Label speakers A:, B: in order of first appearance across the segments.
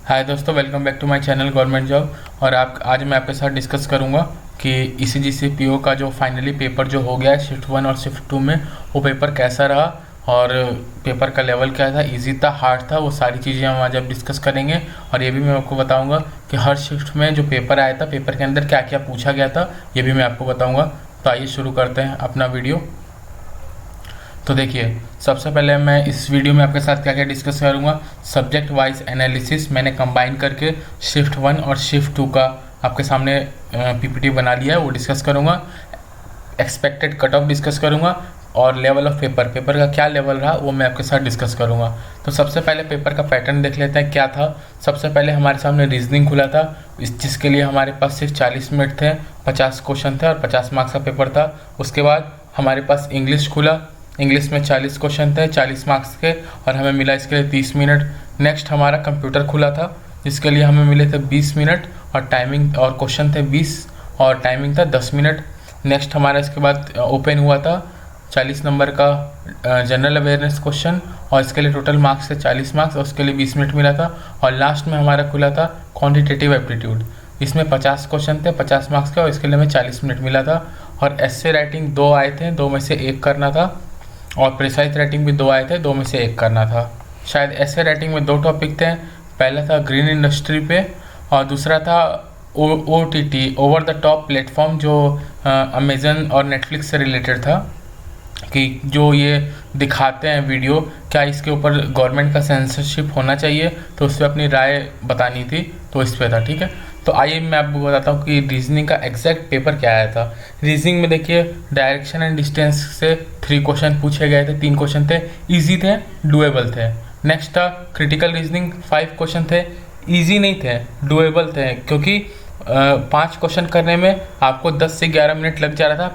A: हाय दोस्तों, welcome back to my channel government job. और आज मैं आपके साथ डिस्कस करूंगा कि ईसीजी सीपीओ का जो फाइनली पेपर जो हो गया है शिफ्ट 1 और शिफ्ट 2 में, वो पेपर कैसा रहा और पेपर का लेवल क्या था, इजी था, हार्ड था, वो सारी चीज़ें हम आज अब डिस्कस करेंगे। और ये भी मैं आपको बताऊँगा कि हर शिफ्ट में जो पेपर आया था, पेपर के अंदर क्या क्या पूछा गया था, ये भी मैं आपको बताऊँगा। तो आइए शुरू करते हैं अपना वीडियो। तो देखिए, सबसे पहले मैं इस वीडियो में आपके साथ क्या क्या डिस्कस करूंगा। सब्जेक्ट वाइज एनालिसिस मैंने कंबाइन करके शिफ्ट 1 और शिफ्ट 2 का आपके सामने पीपीटी बना लिया है, वो डिस्कस करूंगा। एक्सपेक्टेड कट ऑफ डिस्कस करूंगा और लेवल ऑफ पेपर का क्या लेवल रहा वो मैं आपके साथ डिस्कस करूंगा। तो सबसे पहले पेपर का पैटर्न देख लेते हैं क्या था। सबसे पहले हमारे सामने रीजनिंग खुला था, जिसके लिए हमारे पास सिर्फ 40 मिनट थे, 50 क्वेश्चन थे और 50 मार्क्स का पेपर था। उसके बाद हमारे पास इंग्लिश खुला, इंग्लिश में 40 क्वेश्चन थे 40 मार्क्स के और हमें मिला इसके लिए 30 मिनट। नेक्स्ट हमारा कंप्यूटर खुला था, जिसके लिए हमें मिले थे 20 मिनट और टाइमिंग और क्वेश्चन थे 20 और टाइमिंग था 10 मिनट। नेक्स्ट हमारा इसके बाद ओपन हुआ था 40 नंबर का जनरल अवेयरनेस क्वेश्चन और इसके लिए टोटल मार्क्स थे 40 मार्क्स और उसके लिए 20 मिनट मिला था। और लास्ट में हमारा खुला था क्वान्टिटेटिव एप्टीट्यूड, इसमें 50 क्वेश्चन थे 50 मार्क्स के और इसके लिए हमें 40 मिनट मिला था। और एस्से राइटिंग 2 आए थे, 2 में से 1 करना था और प्रिसाइज राइटिंग भी 2 आए थे, 2 में से 1 करना था। शायद ऐसे राइटिंग में 2 टॉपिक थे, पहला था ग्रीन इंडस्ट्री पे और दूसरा था OTT over the top platform, जो अमेजन और नेटफ्लिक्स से रिलेटेड था कि जो ये दिखाते हैं वीडियो, क्या इसके ऊपर गवर्नमेंट का सेंसरशिप होना चाहिए, तो उस पर अपनी राय बतानी थी, तो इस पर था। ठीक है, तो आइए मैं आपको बताता हूँ कि रीजनिंग का एग्जैक्ट पेपर क्या आया था। रीजनिंग में देखिए, डायरेक्शन एंड डिस्टेंस से 3 क्वेश्चन पूछे गए थे, 3 क्वेश्चन थे, ईजी थे, डुएबल थे। नेक्स्ट था क्रिटिकल रीजनिंग, 5 क्वेश्चन थे, ईजी नहीं थे, डुएबल थे, क्योंकि 5 क्वेश्चन करने में आपको 10 से 11 मिनट लग जा रहा था।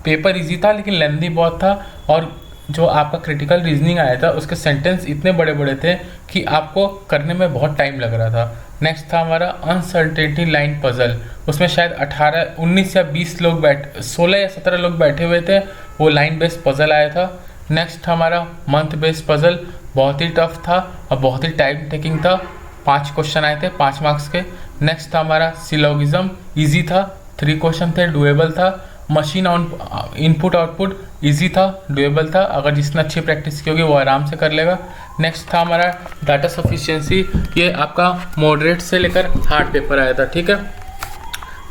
A: पेपर इजी था लेकिन लेंथी बहुत था। और जो आपका क्रिटिकल रीजनिंग आया था उसके सेंटेंस इतने बड़े बड़े थे कि आपको करने में बहुत टाइम लग रहा था। नेक्स्ट था हमारा अनसर्टेनिटी लाइन पजल, उसमें शायद 19 या 20 लोग 16 या 17 लोग बैठे हुए थे, वो लाइन बेस्ड पजल आया था। नेक्स्ट हमारा मंथ बेस्ड पजल, बहुत ही टफ था और बहुत ही टाइम टेकिंग था, 5 क्वेश्चन आए थे 5 मार्क्स के। नेक्स्ट था हमारा सिलोगिज्म, ईजी था, 3 क्वेश्चन थे, डुएबल था। Machine on input output, easy था, डुएबल था, अगर जिसने अच्छी प्रैक्टिस की होगी वो आराम से कर लेगा। नेक्स्ट था हमारा डाटा सफिशिएंसी, ये आपका मॉडरेट से लेकर हार्ड पेपर आया था। ठीक है,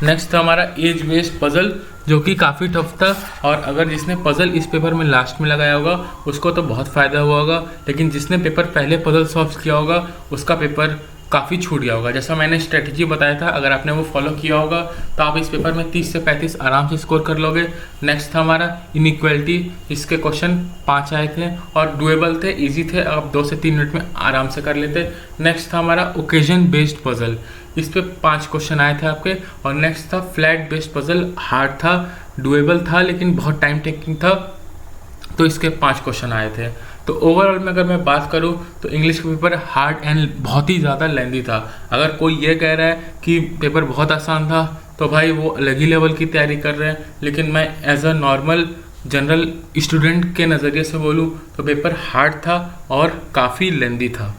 A: नेक्स्ट था हमारा एज बेस्ड पजल, जो कि काफ़ी टफ था और अगर जिसने पजल इस पेपर में लास्ट में लगाया होगा उसको तो बहुत फ़ायदा हुआ होगा, लेकिन जिसने पेपर पहले पजल सॉल्व किया होगा उसका पेपर काफ़ी छूट गया होगा। जैसा मैंने स्ट्रेटजी बताया था, अगर आपने वो फॉलो किया होगा तो आप इस पेपर में 30 से 35 आराम से स्कोर कर लोगे। नेक्स्ट था हमारा इनइक्वालिटी, इसके क्वेश्चन 5 आए थे और डुएबल थे, इजी थे, आप 2 से 3 मिनट में आराम से कर लेते। नेक्स्ट था हमारा ओकेजन बेस्ड पजल, इस पे 5 क्वेश्चन आए थे आपके। और नेक्स्ट था फ्लैग बेस्ड पजल, हार्ड था, डुएबल था लेकिन बहुत टाइम टेकिंग था, तो इसके 5 क्वेश्चन आए थे। तो ओवरऑल में अगर मैं बात करूं तो इंग्लिश का पेपर हार्ड एंड बहुत ही ज़्यादा लेंदी था। अगर कोई ये कह रहा है कि पेपर बहुत आसान था तो भाई वो अलग ही लेवल की तैयारी कर रहे हैं, लेकिन मैं as a normal general student के नज़रिए से बोलूं तो पेपर हार्ड था और काफ़ी लेंदी था।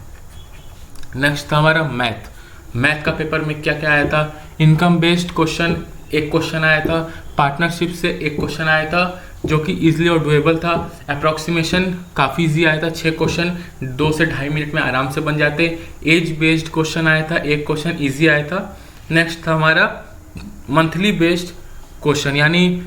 A: नेक्स्ट था हमारा मैथ का पेपर में क्या क्या आया था। इनकम बेस्ड क्वेश्चन 1 क्वेश्चन आया था, पार्टनरशिप से 1 क्वेश्चन आया था जो कि इजीली और डुएबल था। अप्रॉक्सीमेशन काफ़ी इजी आया था, 6 क्वेश्चन 2 से 2.5 मिनट में आराम से बन जाते। एज बेस्ड क्वेश्चन आया था, 1 क्वेश्चन इजी आया था। नेक्स्ट था हमारा मंथली बेस्ड क्वेश्चन, यानी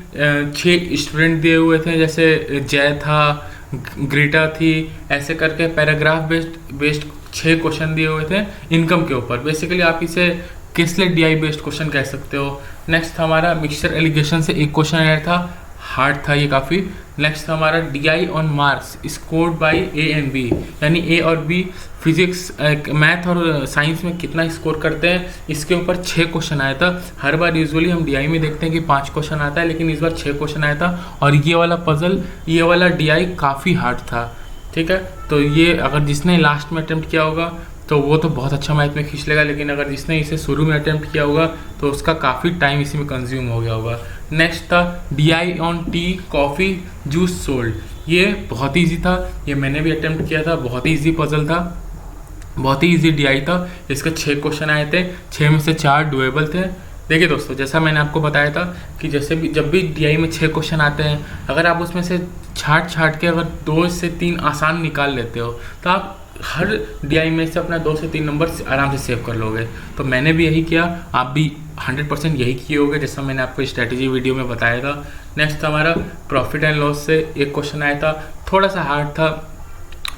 A: 6 स्टूडेंट दिए हुए थे, जैसे जय था, ग्रीटा थी, ऐसे करके पैराग्राफ बेस्ड 6 क्वेश्चन दिए हुए थे इनकम के ऊपर। बेसिकली आप इसे किसले DI बेस्ड क्वेश्चन कह सकते हो। नेक्स्ट था हमारा मिक्सचर एलिगेशन से 1 क्वेश्चन आया था, हार्ड था ये काफ़ी। नेक्स्ट था हमारा DI on marks scored by A and B, यानी A और B फिजिक्स, मैथ और साइंस में कितना स्कोर करते हैं, इसके ऊपर 6 क्वेश्चन आया था। हर बार यूजुअली हम DI में देखते हैं कि 5 क्वेश्चन आता है, लेकिन इस बार 6 क्वेश्चन आया था और ये वाला पजल, ये वाला DI काफ़ी हार्ड था। ठीक है, तो ये अगर जिसने लास्ट में अटेम्प्ट किया होगा तो वो तो बहुत अच्छा मैथ में खींच लेगा, लेकिन अगर जिसने इसे शुरू में अटेम्प्ट किया होगा तो उसका काफ़ी टाइम इसी में कंज्यूम हो गया होगा। नेक्स्ट था DI on T, coffee, juice sold, ये बहुत ईजी था, ये मैंने भी अटेम्प्ट किया था, बहुत ही ईजी पजल था। बहुत ही इजी डीआई था। इसके 6 क्वेश्चन आए थे, 6 में से 4 डुएबल थे। देखिए दोस्तों, जैसा मैंने आपको बताया था कि जब भी डीआई में 6 क्वेश्चन आते हैं, अगर आप उसमें से छाट के अगर 2 से 3 आसान निकाल लेते हो तो आप हर डीआई में से अपना 2 से 3 नंबर आराम से सेव कर लोगे। तो मैंने भी यही किया, आप भी 100% यही किए होगे जैसा मैंने आपको स्ट्रैटेजी वीडियो में बताया था। नेक्स्ट हमारा प्रॉफिट एंड लॉस से एक क्वेश्चन आया था, थोड़ा सा हार्ड था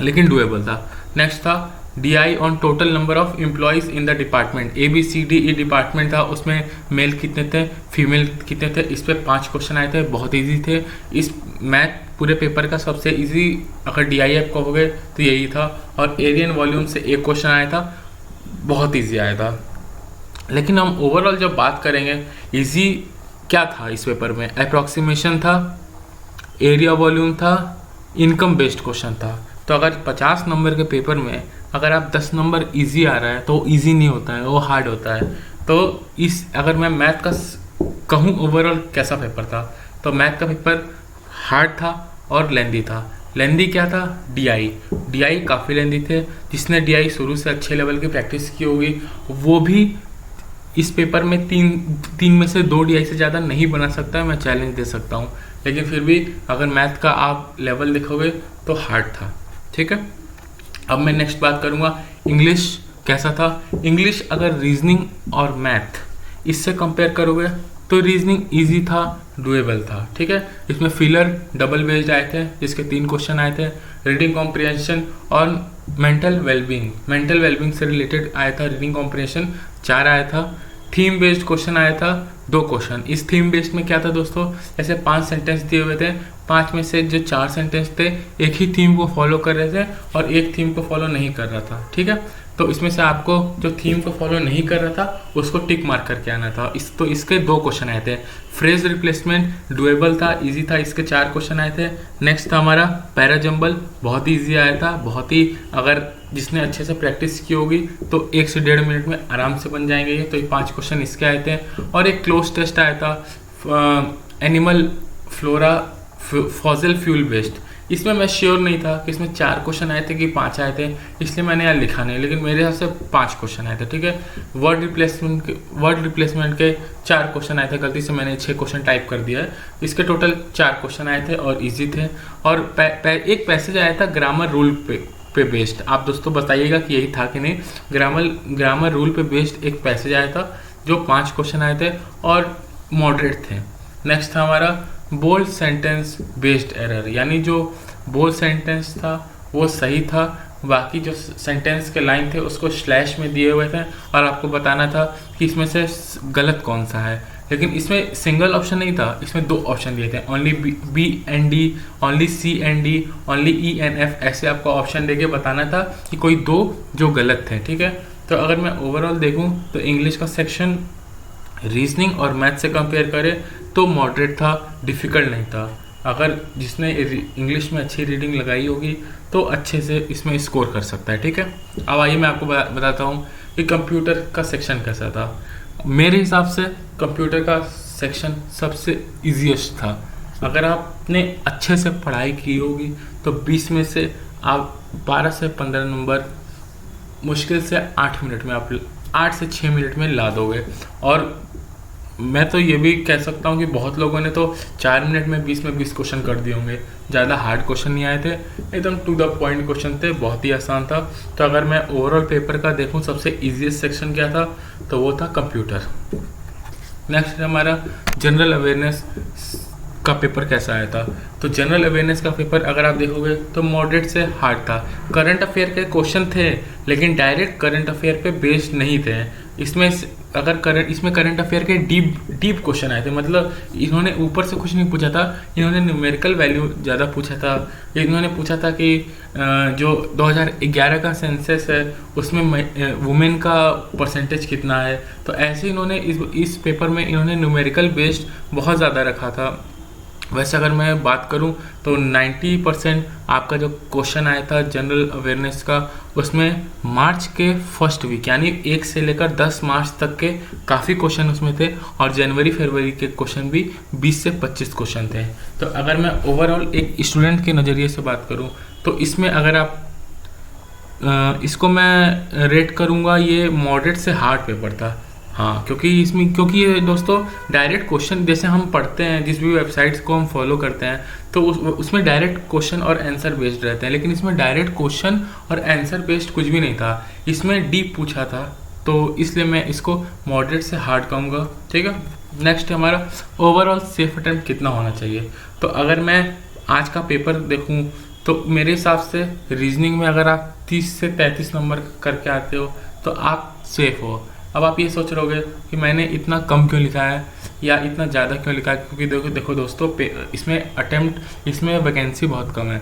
A: लेकिन डुएबल था। नेक्स्ट था DI on total number of employees in the department. ABCDE department था, उसमें मेल कितने थे, फीमेल कितने थे। इस पे 5 क्वेश्चन आए थे, बहुत इजी थे। इस मैथ पूरे पेपर का सबसे इजी अगर डीआई आप कहोगे तो यही था। और एरियन वॉल्यूम से एक क्वेश्चन आया था, बहुत ईजी आया था। लेकिन हम ओवरऑल जब बात करेंगे ईजी क्या था इस पेपर में, अप्रॉक्सीमेशन था, एरिया वॉल्यूम था, इनकम बेस्ड क्वेश्चन था। तो अगर 50 नंबर के पेपर में अगर आप 10 नंबर इजी आ रहा है तो इजी नहीं होता है, वो हार्ड होता है। तो अगर मैं मैथ का कहूँ ओवरऑल कैसा पेपर था, तो मैथ का पेपर हार्ड था और लेंदी था। लेंदी क्या था, डीआई काफ़ी लेंदी थे। जिसने डीआई शुरू से अच्छे लेवल की प्रैक्टिस की होगी वो भी इस पेपर में तीन में से 2 डीआई से ज़्यादा नहीं बना सकता है, मैं चैलेंज दे सकता हूँ। लेकिन फिर भी अगर मैथ का आप लेवल देखोगे तो हार्ड था, ठीक है। अब मैं नेक्स्ट बात करूँगा इंग्लिश कैसा था। इंग्लिश अगर रीजनिंग और मैथ इससे कंपेयर करोगे तो रीजनिंग इजी था, डुएबल था, ठीक है। इसमें फिलर डबल बेस्ड आए थे जिसके 3 क्वेश्चन आए थे। रीडिंग कॉम्प्रिहेंशन और मेंटल वेलबींग से रिलेटेड आया था। रीडिंग कॉम्प्रिहेंशन 4 आया था। थीम बेस्ड क्वेश्चन आया था 2 क्वेश्चन। इस थीम बेस्ड में क्या था दोस्तों, ऐसे 5 सेंटेंस दिए हुए थे, 5 में से जो 4 सेंटेंस थे एक ही थीम को फॉलो कर रहे थे और एक थीम को फॉलो नहीं कर रहा था, ठीक है। तो इसमें से आपको जो थीम को फॉलो नहीं कर रहा था उसको टिक मार्क करके आना था। तो इसके 2 क्वेश्चन आए थे। फ्रेज रिप्लेसमेंट डुएबल था, इजी था, इसके 4 क्वेश्चन आए थे। नेक्स्ट था हमारा पैराजम्बल, बहुत ही ईजी आया था, बहुत ही, अगर जिसने अच्छे से प्रैक्टिस की होगी तो 1 से 1.5 मिनट में आराम से बन जाएंगे ये। तो ये 5 क्वेश्चन इसके आए थे। और एक क्लोज टेस्ट आया था animal flora fossil fuel based. इसमें मैं श्योर नहीं था कि इसमें 4 क्वेश्चन आए थे कि 5 आए थे, इसलिए मैंने यहाँ लिखा नहीं, लेकिन मेरे हिसाब से 5 क्वेश्चन आए थे, ठीक है। वर्ड रिप्लेसमेंट के 4 क्वेश्चन आए थे, गलती से मैंने 6 क्वेश्चन टाइप कर दिया है। इसके टोटल 4 क्वेश्चन आए थे और ईजी थे। और एक पैसेज आया था ग्रामर रूल पे बेस्ड। आप दोस्तों बताइएगा कि यही था कि नहीं। ग्रामर रूल पे बेस्ड एक पैसेज आया था जो 5 क्वेश्चन आए थे और मॉडरेट थे। नेक्स्ट था हमारा बोल्ड सेंटेंस बेस्ड एरर, यानी जो बोल्ड सेंटेंस था वो सही था, बाकी जो सेंटेंस के लाइन थे उसको स्लैश में दिए हुए थे और आपको बताना था कि इसमें से गलत कौन सा है। लेकिन इसमें सिंगल ऑप्शन नहीं था, इसमें 2 ऑप्शन दिए थे, only B and D, only C and D, only E and F, ऐसे आपको ऑप्शन देके बताना था कि कोई 2 जो गलत थे, ठीक है। तो अगर मैं ओवरऑल देखूँ तो इंग्लिश का सेक्शन रीजनिंग और मैथ से कंपेयर करें तो मॉडरेट था, डिफ़िकल्ट नहीं था। अगर जिसने इंग्लिश में अच्छी रीडिंग लगाई होगी तो अच्छे से इसमें स्कोर कर सकता है, ठीक है। अब आइए मैं आपको बताता हूँ कि कंप्यूटर का सेक्शन कैसा था। मेरे हिसाब से कंप्यूटर का सेक्शन सबसे ईजीएस्ट था। अगर आपने अच्छे से पढ़ाई की होगी तो 20 में से आप 12 से 15 नंबर मुश्किल से 8 मिनट में, आप 8 से 6 मिनट में ला दोगे। और मैं तो ये भी कह सकता हूँ कि बहुत लोगों ने तो 4 मिनट में 20 क्वेश्चन कर दिए होंगे। ज़्यादा हार्ड क्वेश्चन नहीं आए थे, एकदम टू द पॉइंट क्वेश्चन थे, बहुत ही आसान था। तो अगर मैं ओवरऑल पेपर का देखूँ सबसे ईजीएस्ट सेक्शन क्या था तो वो था कंप्यूटर। नेक्स्ट हमारा जनरल अवेयरनेस का पेपर कैसा आया था। तो जनरल अवेयरनेस का पेपर अगर आप देखोगे तो मॉडरेट से हार्ड था। करंट अफेयर के क्वेश्चन थे लेकिन डायरेक्ट करंट अफेयर पे बेस्ड नहीं थे। इसमें करंट अफेयर के डीप क्वेश्चन आए थे, मतलब इन्होंने ऊपर से कुछ नहीं पूछा था, इन्होंने न्यूमेरिकल वैल्यू ज़्यादा पूछा था। इन्होंने पूछा था कि जो 2011 का सेंसस है उसमें वुमेन का परसेंटेज कितना है। तो ऐसे इन्होंने इस पेपर में इन्होंने न्यूमेरिकल बेस्ड बहुत ज़्यादा रखा था। वैसे अगर मैं बात करूं तो 90% आपका जो क्वेश्चन आया था जनरल अवेयरनेस का उसमें मार्च के फर्स्ट वीक यानी 1 से लेकर 10 मार्च तक के काफ़ी क्वेश्चन उसमें थे और जनवरी फरवरी के क्वेश्चन भी 20 से 25 क्वेश्चन थे। तो अगर मैं ओवरऑल एक स्टूडेंट के नज़रिए से बात करूं तो इसमें अगर आप इसको मैं रेट करूँगा, ये मॉडरेट से हार्ड पेपर था। हाँ, क्योंकि ये दोस्तों डायरेक्ट क्वेश्चन जैसे हम पढ़ते हैं, जिस भी वेबसाइट्स को हम फॉलो करते हैं तो उसमें डायरेक्ट क्वेश्चन और आंसर बेस्ड रहते हैं, लेकिन इसमें डायरेक्ट क्वेश्चन और आंसर बेस्ड कुछ भी नहीं था, इसमें डीप पूछा था, तो इसलिए मैं इसको मॉडरेट से हार्ड कहूँगा। ठीक है, नेक्स्ट हमारा ओवरऑल सेफ अटेम्प्ट कितना होना चाहिए। तो अगर मैं आज का पेपर देखूँ तो मेरे हिसाब से रीजनिंग में अगर आप 30 से 33 नंबर करके आते हो तो आप सेफ हो। अब आप ये सोच रहोगे कि मैंने इतना कम क्यों लिखा है या इतना ज़्यादा क्यों लिखा है, क्योंकि देखो दोस्तों, इसमें वैकेंसी बहुत कम है,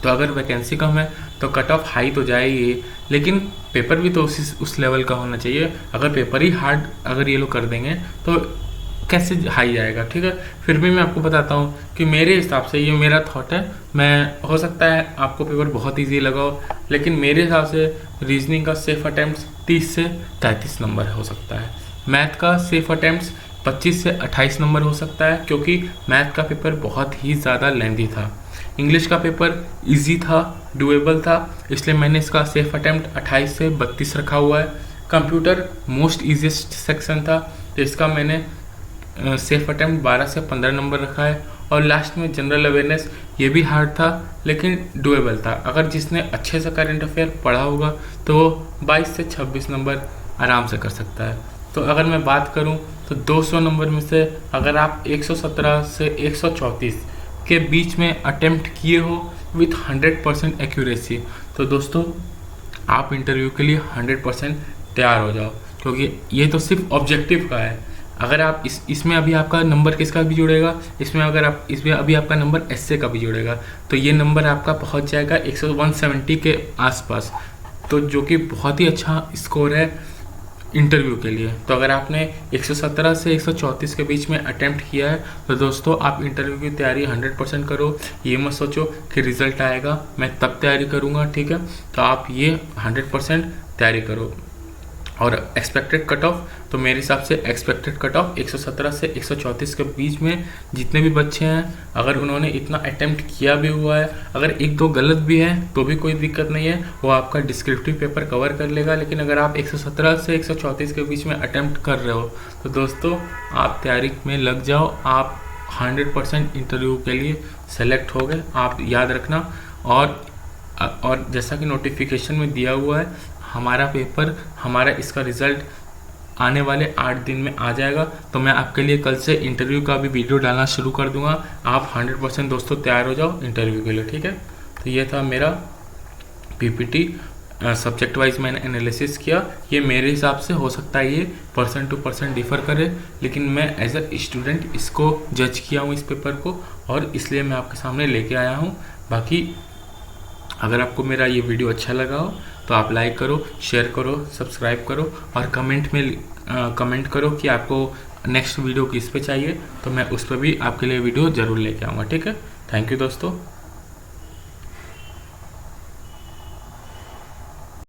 A: तो अगर वैकेंसी कम है तो कट ऑफ हाई तो जाएगी, लेकिन पेपर भी तो उस लेवल का होना चाहिए। अगर पेपर ही हार्ड अगर ये लोग कर देंगे तो कैसे हाई जाएगा। ठीक है, फिर भी मैं आपको बताता हूँ कि मेरे हिसाब से, ये मेरा थॉट है, मैं हो सकता है आपको पेपर बहुत इजी लगा हो, लेकिन मेरे हिसाब से रीजनिंग का सेफ अटेम्प्ट 30 से 33 नंबर हो सकता है। मैथ का सेफ अटेम्प्ट 25 से 28 नंबर हो सकता है, क्योंकि मैथ का पेपर बहुत ही ज़्यादा लेंथी था। इंग्लिश का पेपर इजी था, डुएबल था, इसलिए मैंने इसका सेफ अटेम्प्ट 28 से 32 रखा हुआ है। कंप्यूटर मोस्ट ईजीएस्ट सेक्शन था, तो इसका मैंने सेफ अटेम्प्ट 12 से 15 नंबर रखा है। और लास्ट में जनरल अवेयरनेस, ये भी हार्ड था लेकिन डुएबल था। अगर जिसने अच्छे से करंट अफेयर पढ़ा होगा तो वो 22 से 26 नंबर आराम से कर सकता है। तो अगर मैं बात करूं तो 200 नंबर में से अगर आप 117 से 134 के बीच में अटेम्प्ट किए हो विथ 100% एक्यूरेसी, तो दोस्तों आप इंटरव्यू के लिए 100% तैयार हो जाओ, क्योंकि ये तो सिर्फ ऑब्जेक्टिव का है। अगर आप इसमें अभी आपका नंबर किसका भी जुड़ेगा, इसमें अभी आपका नंबर एसए का भी जुड़ेगा, तो ये नंबर आपका पहुंच जाएगा 170 के आसपास, तो जो कि बहुत ही अच्छा स्कोर है इंटरव्यू के लिए। तो अगर आपने 117 से 134 के बीच में अटेम्प्ट किया है तो दोस्तों आप इंटरव्यू की तैयारी 100% करो। ये मत सोचो कि रिज़ल्ट आएगा मैं तब तैयारी करूँगा। ठीक है, तो आप ये 100% तैयारी करो। और एक्सपेक्टेड कट ऑफ, तो मेरे हिसाब से एक्सपेक्टेड कट ऑफ 117 से 134 के बीच में जितने भी बच्चे हैं, अगर उन्होंने इतना अटेम्प्ट किया भी हुआ है, अगर एक दो गलत भी है तो भी कोई दिक्कत नहीं है, वो आपका डिस्क्रिप्टिव पेपर कवर कर लेगा। लेकिन अगर आप 117 से 134 के बीच में अटेम्प्ट कर रहे हो तो दोस्तों आप तैयारी में लग जाओ, आप 100% इंटरव्यू के लिए सेलेक्ट हो गए, आप याद रखना। और जैसा कि नोटिफिकेशन में दिया हुआ है, हमारा इसका रिज़ल्ट आने वाले 8 दिन में आ जाएगा, तो मैं आपके लिए कल से इंटरव्यू का भी वीडियो डालना शुरू कर दूंगा। आप 100% दोस्तों तैयार हो जाओ इंटरव्यू के लिए। ठीक है, तो ये था मेरा पीपीटी, सब्जेक्ट वाइज मैंने एनालिसिस किया। ये मेरे हिसाब से हो सकता है ये पर्सन टू पर्सन डिफ़र करे, लेकिन मैं एज अ स्टूडेंट इसको जज किया हूँ इस पेपर को, और इसलिए मैं आपके सामने लेके आया हूँ। बाकी अगर आपको मेरा ये वीडियो अच्छा लगा हो तो आप लाइक करो, शेयर करो, सब्सक्राइब करो, और कमेंट में कमेंट करो कि आपको नेक्स्ट वीडियो किस पे चाहिए, तो मैं उस पर भी आपके लिए वीडियो ज़रूर लेके आऊँगा। ठीक है, थैंक यू दोस्तों।